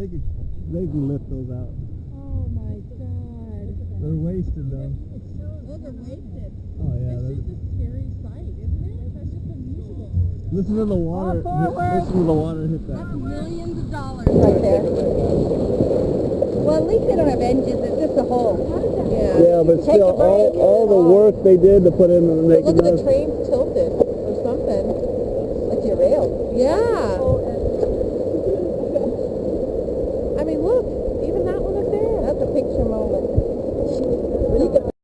They can lift those out. Oh my God. They're wasted though. Oh, they're wasted. Oh yeah. It's just a scary sight, isn't it? That's just unusual. Listen to the water. Listen to the water hit that. That's millions of dollars right there. Well, at least they don't have engines. It's just a hole. Yeah, but still, all the work they did to put in the naked. Look at the train tilted or something. Like derailed. Yeah.